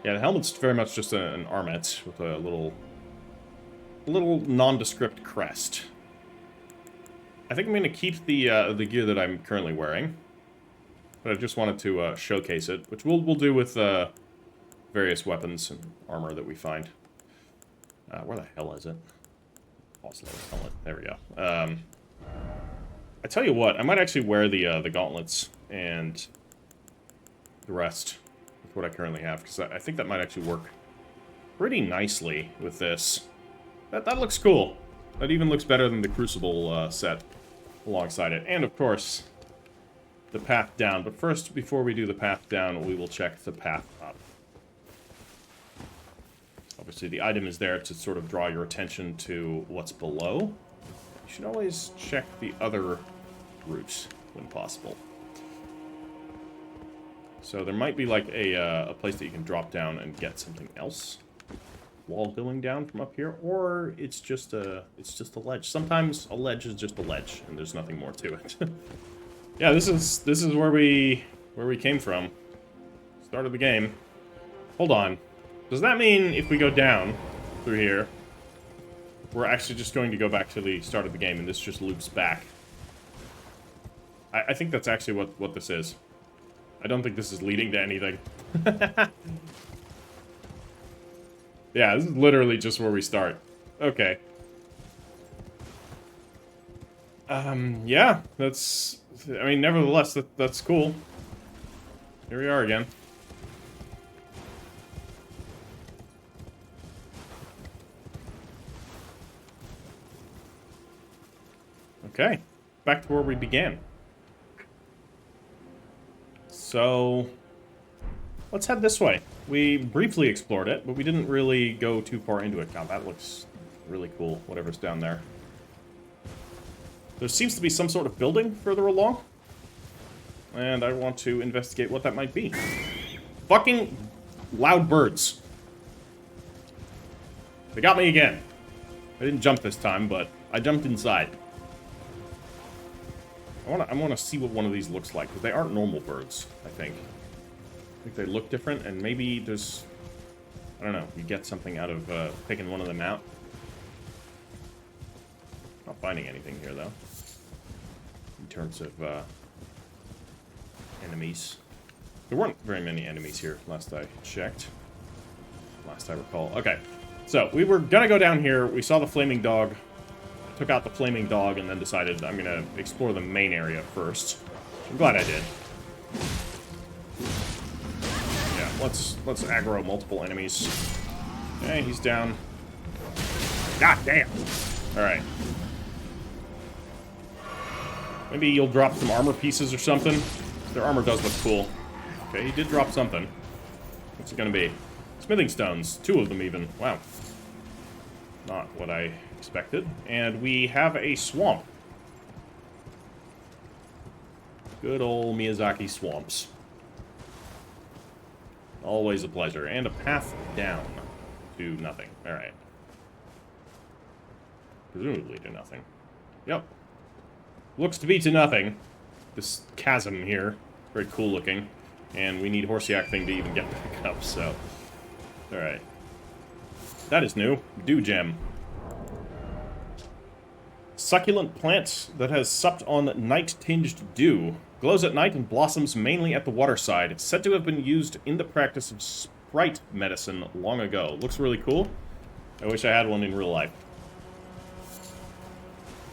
Yeah, the helmet's very much just an armet with a little nondescript crest. I think I'm going to keep the gear that I'm currently wearing. But I just wanted to showcase it, which we'll do with various weapons and armor that we find. Where the hell is it? Also, helmet. There we go. I tell you what, I might actually wear the gauntlets and the rest with what I currently have, because I think that might actually work pretty nicely with this. That looks cool. That even looks better than the Crucible set alongside it. And, of course, the path down. But first, before we do the path down, we will check the path up. Obviously, the item is there to sort of draw your attention to what's below. You should always check the other route when possible. So there might be like a place that you can drop down and get something else while going down from up here, or it's just a ledge. Sometimes a ledge is just a ledge, and there's nothing more to it. Yeah, this is where we came from. Start of the game. Hold on. Does that mean if we go down through here, we're actually just going to go back to the start of the game, and this just loops back? I think that's actually what this is. I don't think this is leading to anything. Yeah, this is literally just where we start. Okay. Yeah, that's... I mean, nevertheless, that's cool. Here we are again. Okay, back to where we began. So, let's head this way. We briefly explored it, but we didn't really go too far into it. God, that looks really cool, whatever's down there. There seems to be some sort of building further along, and I want to investigate what that might be. Fucking loud birds. They got me again. I didn't jump this time, but I jumped inside. I want to see what one of these looks like, because they aren't normal birds, I think. I think they look different, and maybe there's... I don't know, you get something out of picking one of them out. Not finding anything here, though. In terms of enemies. There weren't very many enemies here, last I checked. Last I recall. Okay, so we were gonna go down here. We saw the flaming dog. Took out the flaming dog and then decided I'm gonna explore the main area first. I'm glad I did. Yeah, let's aggro multiple enemies. Okay, he's down. God damn! Alright. Maybe you'll drop some armor pieces or something. Their armor does look cool. Okay, he did drop something. What's it gonna be? Smithing stones. 2 of them even. Wow. Not what I expected. And we have a swamp. Good old Miyazaki swamps. Always a pleasure. And a path down to nothing. Alright. Presumably to nothing. Yep. Looks to be to nothing. this chasm here. Very cool looking. And we need Horseyak thing to even get back up, so... Alright. That is new. Dew gem. Succulent plant that has supped on night-tinged dew. Glows at night and blossoms mainly at the waterside. It's said to have been used in the practice of sprite medicine long ago. Looks really cool. I wish I had one in real life.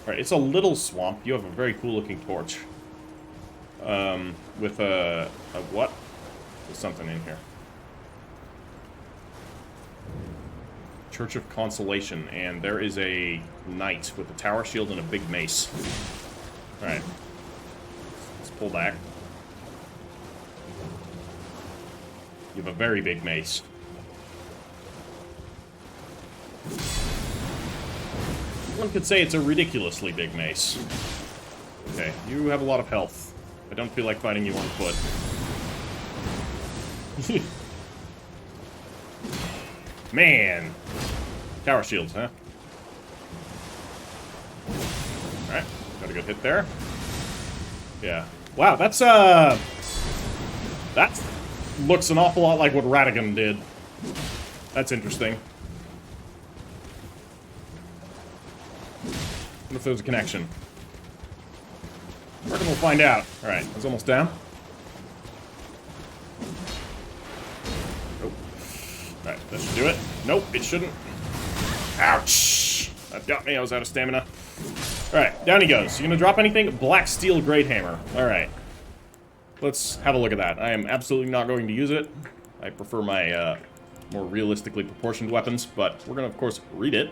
Alright, it's a little swamp. You have a very cool looking torch. With a what? There's something in here. Church of Consolation, and there is a knight with a tower shield and a big mace. Alright. Let's pull back. You have a very big mace. One could say it's a ridiculously big mace. Okay, you have a lot of health. I don't feel like fighting you on foot. Man! Tower shields, huh? Alright, got a good hit there. Yeah. Wow, that's, that looks an awful lot like what Radigan did. That's interesting. What if there's a connection? We'll find out. Alright, it's almost down. Nope. Alright, that should do it. Nope, it shouldn't. Ouch! That got me, I was out of stamina. Alright, down he goes. You gonna drop anything? Black Steel Great Hammer. Alright. Let's have a look at that. I am absolutely not going to use it. I prefer my more realistically proportioned weapons, but we're gonna, of course, read it.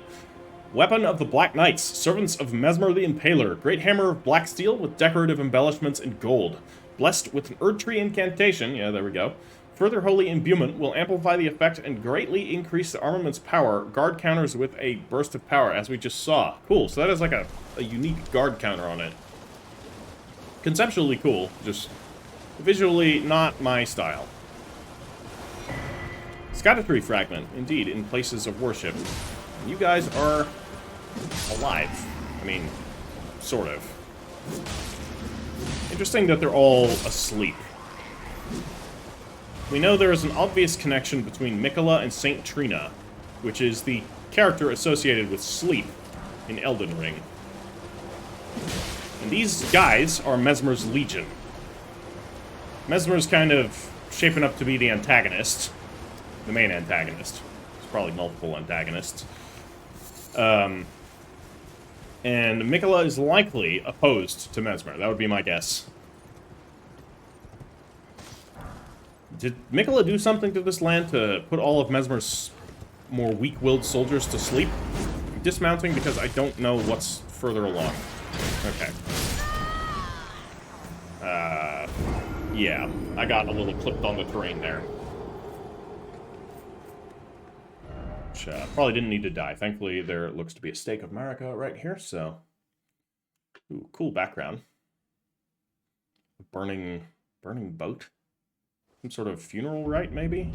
Weapon of the Black Knights, servants of Messmer the Impaler. Great hammer of black steel with decorative embellishments in gold. Blessed with an Erdtree incantation, yeah, there we go. Further holy imbuement will amplify the effect and greatly increase the armament's power. Guard counters with a burst of power, as we just saw. Cool, so that is like a unique guard counter on it. Conceptually cool, just visually not my style. Scattertree fragment, indeed, in places of worship. You guys are alive. I mean, sort of. Interesting that they're all asleep. We know there is an obvious connection between Mikola and Saint Trina, which is the character associated with sleep in Elden Ring. And these guys are Messmer's Legion. Messmer's kind of shaping up to be the antagonist. The main antagonist. There's probably multiple antagonists. And Mikola is likely opposed to Messmer. That would be my guess. Did Mikola do something to this land to put all of Messmer's more weak-willed soldiers to sleep? I'm dismounting because I don't know what's further along. Okay. Yeah. I got a little clipped on the terrain there. Which, probably didn't need to die. Thankfully, there looks to be a stake of Marika right here, so... Ooh, cool background. Burning boat? Some sort of funeral rite, maybe?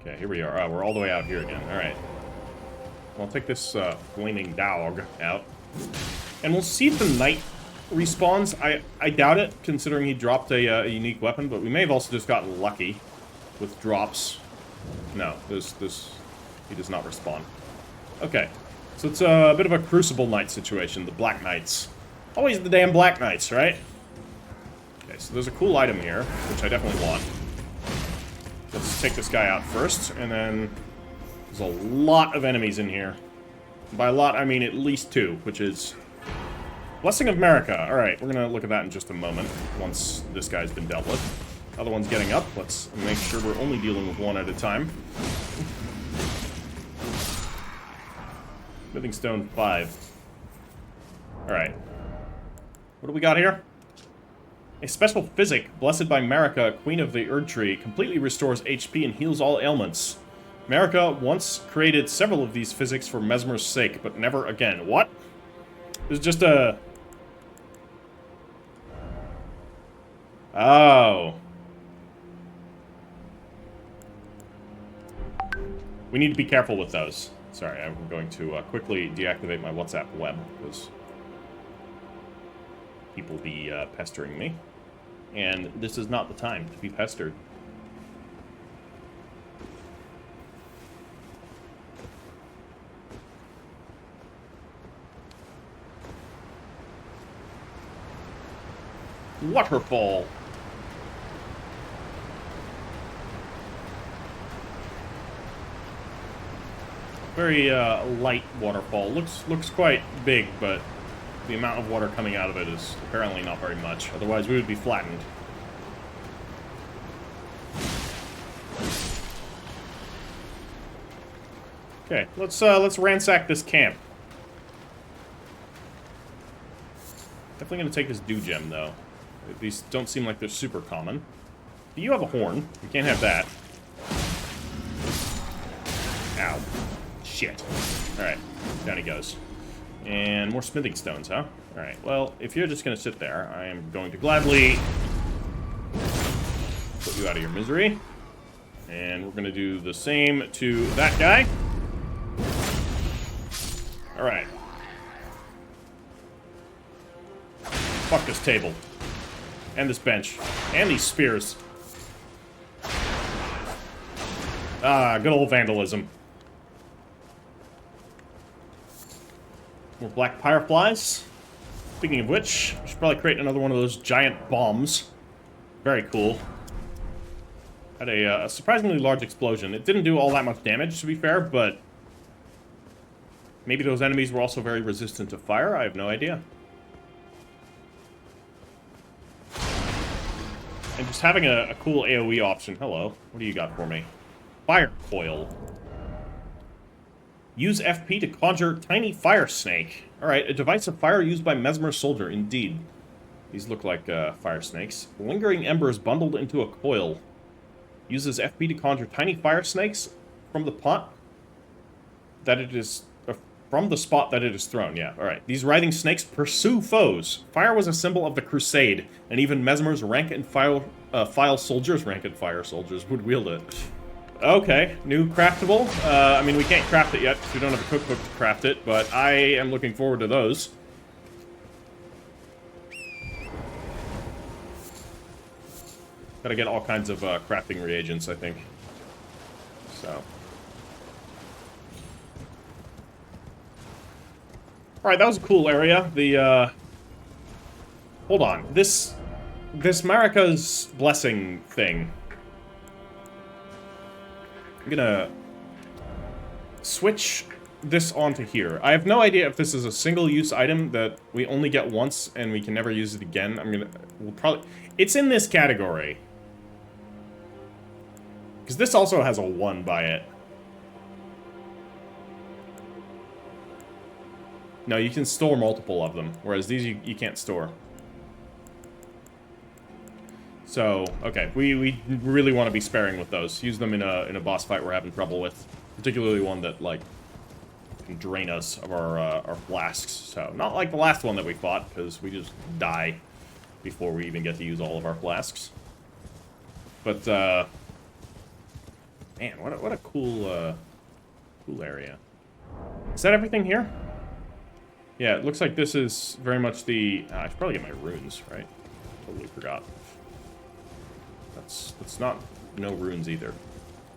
Okay, here we are. Oh, we're all the way out here again. Alright. Well, I'll take this flaming dog out. And we'll see if the knight respawns. I doubt it, considering he dropped a unique weapon, but we may have also just gotten lucky with drops. No, he does not respawn. Okay, so it's a bit of a Crucible Knight situation, the Black Knights. Always the damn Black Knights, right? Okay, so there's a cool item here, which I definitely want. Let's take this guy out first, and then there's a lot of enemies in here. By a lot, I mean at least two, which is Blessing of Marika. Alright, we're gonna look at that in just a moment, once this guy's been dealt with. Other one's getting up. Let's make sure we're only dealing with one at a time. Smithing Stone 5. Alright. What do we got here? A special physic, blessed by Marika, Queen of the Erdtree, completely restores HP and heals all ailments. Marika once created several of these physics for Messmer's sake, but never again. What? There's just a... Oh. We need to be careful with those. Sorry, I'm going to quickly deactivate my WhatsApp web, because people be pestering me. And this is not the time to be pestered. Waterfall. Very light waterfall. Looks quite big, but the amount of water coming out of it is apparently not very much. Otherwise, we would be flattened. Okay, let's ransack this camp. Definitely gonna take this dew gem though. These don't seem like they're super common. You have a horn. You can't have that. Ow. Shit. Alright, down he goes. And more smithing stones, huh? Alright, well, if you're just gonna sit there, I am going to gladly put you out of your misery. And we're gonna do the same to that guy. Alright. Fuck this table. And this bench. And these spears. Ah, good old vandalism. More black fireflies. Speaking of which, I should probably create another one of those giant bombs. Very cool. Had a surprisingly large explosion. It didn't do all that much damage, to be fair, but maybe those enemies were also very resistant to fire. I have no idea. And just having a cool AoE option. Hello. What do you got for me? Fire coil. Use FP to conjure tiny fire snake. Alright, a device of fire used by Messmer soldier. Indeed. These look like fire snakes. Lingering embers bundled into a coil. Uses FP to conjure tiny fire snakes from the pot that it is... from the spot that it is thrown. Yeah, alright. These writhing snakes pursue foes. Fire was a symbol of the crusade, and even Messmer's rank-and-file soldiers, rank-and-fire soldiers, would wield it. Okay, new craftable. I mean, we can't craft it yet, because we don't have a cookbook to craft it, but I am looking forward to those. Gotta get all kinds of crafting reagents, I think. So... Alright, that was a cool area. The, hold on. This Marika's blessing thing. I'm gonna switch this onto here. I have no idea if this is a single-use item that we only get once and we can never use it again. We'll probably... It's in this category. Because this also has a 1 by it. No, you can store multiple of them, whereas these you can't store. So, okay, we really want to be sparing with those. Use them in a boss fight we're having trouble with, particularly one that like can drain us of our flasks. So, not like the last one that we fought, because we just die before we even get to use all of our flasks. But man, what a cool cool area. Is that everything here? Yeah, it looks like this is very much the... I should probably get my runes, right? Totally forgot. That's not... no runes either.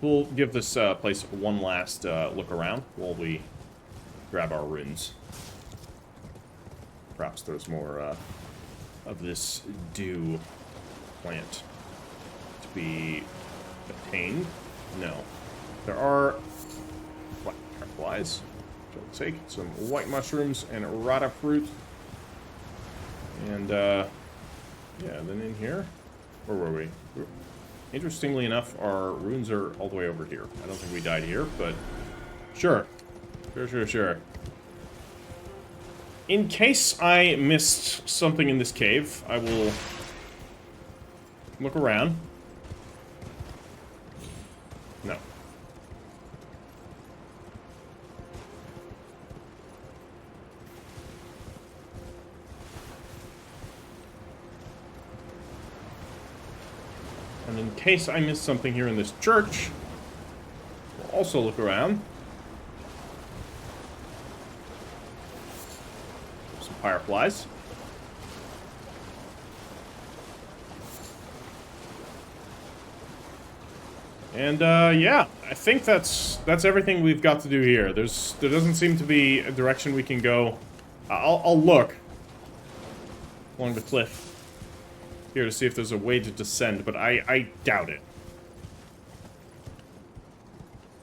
We'll give this place one last look around while we grab our runes. Perhaps there's more of this dew plant to be obtained. No. There are black fireflies. I'll take some white mushrooms and rata fruit. And, yeah, then in here... Where were we? Interestingly enough, our runes are all the way over here. I don't think we died here, but... Sure. Sure. In case I missed something in this cave, I will look around. No. And in case I missed something here in this church, we'll also look around. Some fireflies. And, yeah, I think that's everything we've got to do here. There doesn't seem to be a direction we can go. I'll look along the cliff here to see if there's a way to descend, but I doubt it.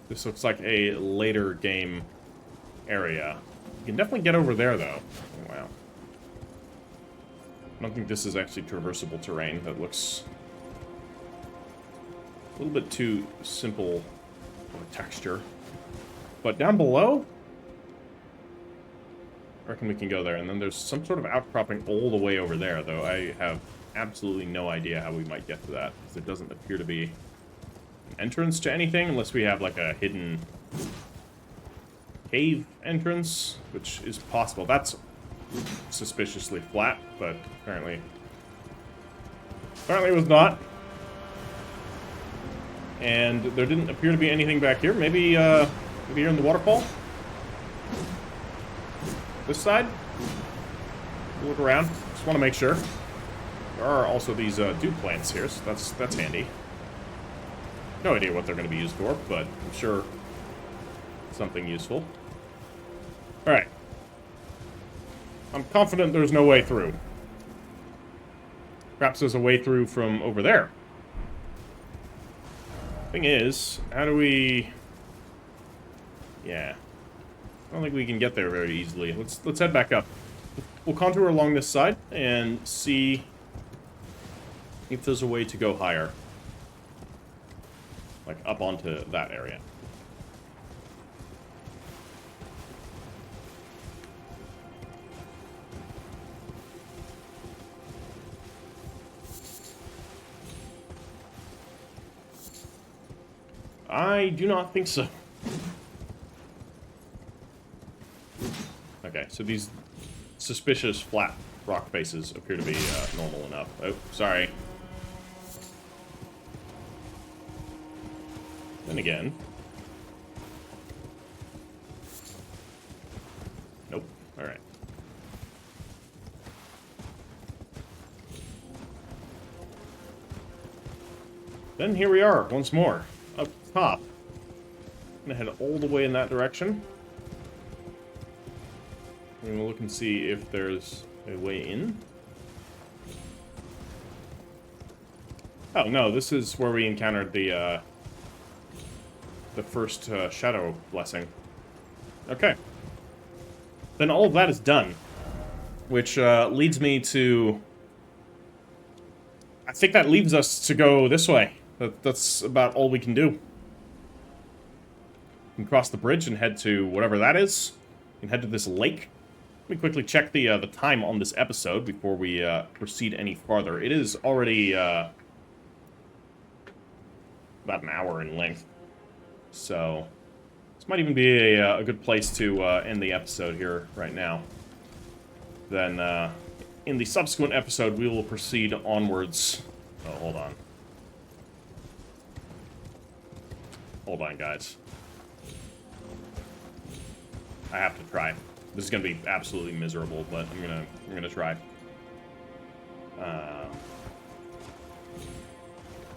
This looks like a later game area. You can definitely get over there, though. Oh, wow. I don't think this is actually traversable terrain. That looks a little bit too simple of a texture. But down below, I reckon we can go there. And then there's some sort of outcropping all the way over there, though I have absolutely no idea how we might get to that, because there doesn't appear to be an entrance to anything, unless we have, like, a hidden cave entrance, which is possible. That's suspiciously flat, but apparently it was not. And there didn't appear to be anything back here. Maybe maybe you're in the waterfall? This side? We'll look around. Just want to make sure. There are also these dew plants here, so that's handy. No idea what they're going to be used for, but I'm sure something useful. Alright. I'm confident there's no way through. Perhaps there's a way through from over there. Thing is, how do we... Yeah. I don't think we can get there very easily. Let's head back up. We'll contour along this side and see if there's a way to go higher. Like, up onto that area. I do not think so. Okay, so these suspicious flat rock faces appear to be normal enough. Oh, sorry. Then again. Nope. Alright. Then here we are, once more. Up top. I'm gonna head all the way in that direction. I'm gonna look and see if there's a way in. Oh, no, this is where we encountered the first shadow blessing. Okay. Then all of that is done. Which leads me to... I think that leads us to go this way. That's about all we can do. We can cross the bridge and head to whatever that is. We can head to this lake. Let me quickly check the time on this episode before we proceed any farther. It is already about an hour in length. So, this might even be a good place to end the episode here right now. Then, in the subsequent episode, we will proceed onwards. Oh, hold on. Hold on, guys. I have to try. This is gonna be absolutely miserable, but I'm gonna try. I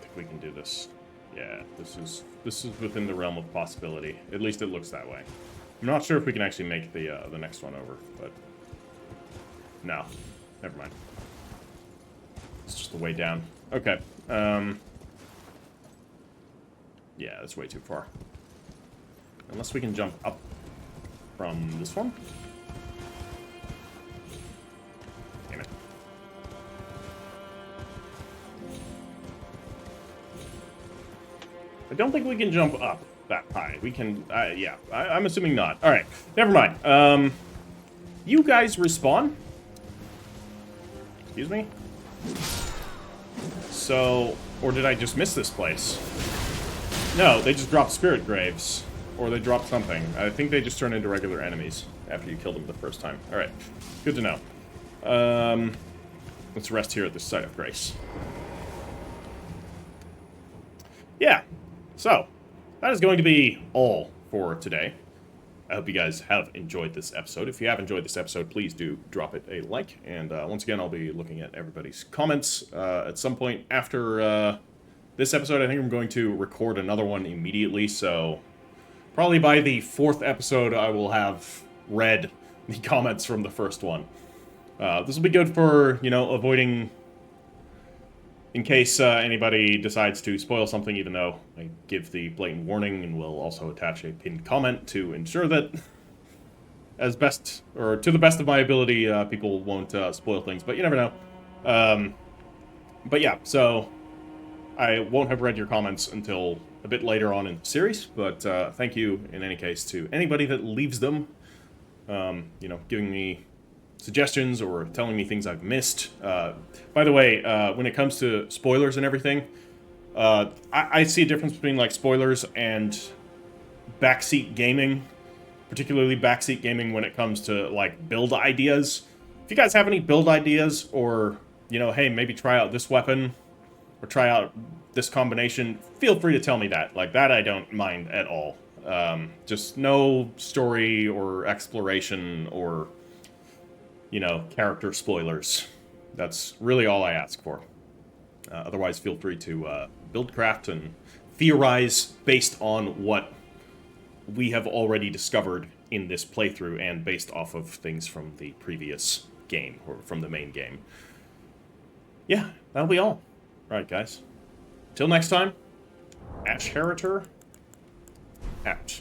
think we can do this. Yeah, this is within the realm of possibility. At least it looks that way. I'm not sure if we can actually make the next one over, but no, never mind. It's just the way down. Okay. Yeah, that's way too far. Unless we can jump up from this one. Damn it. I don't think we can jump up that high. We can, yeah, I'm assuming not. Alright, never mind. You guys respawn. Excuse me? So, or did I just miss this place? No, they just dropped spirit graves. Or they dropped something. I think they just turn into regular enemies after you kill them the first time. Alright, good to know. Let's rest here at the site of grace. Yeah, so, that is going to be all for today. I hope you guys have enjoyed this episode. If you have enjoyed this episode, please do drop it a like. And once again, I'll be looking at everybody's comments at some point after this episode. I think I'm going to record another one immediately, so probably by the 4th episode I will have read the comments from the first one. This will be good for, you know, avoiding... in case anybody decides to spoil something, even though I give the blatant warning, and will also attach a pinned comment to ensure that, as best, or to the best of my ability, people won't spoil things, but you never know. But yeah, so I won't have read your comments until a bit later on in the series, but thank you in any case to anybody that leaves them, you know, giving me suggestions or telling me things I've missed. By the way, when it comes to spoilers and everything, I see a difference between, like, spoilers and backseat gaming, particularly backseat gaming when it comes to, like, build ideas. If you guys have any build ideas, or, you know, hey, maybe try out this weapon, or try out this combination, feel free to tell me that. Like, that I don't mind at all. Just no story or exploration or, you know, character spoilers. That's really all I ask for. Otherwise, feel free to build, craft, and theorize based on what we have already discovered in this playthrough, and based off of things from the previous game, or from the main game. Yeah, that'll be all. Alright, guys. Till next time, Ash Heritor, out.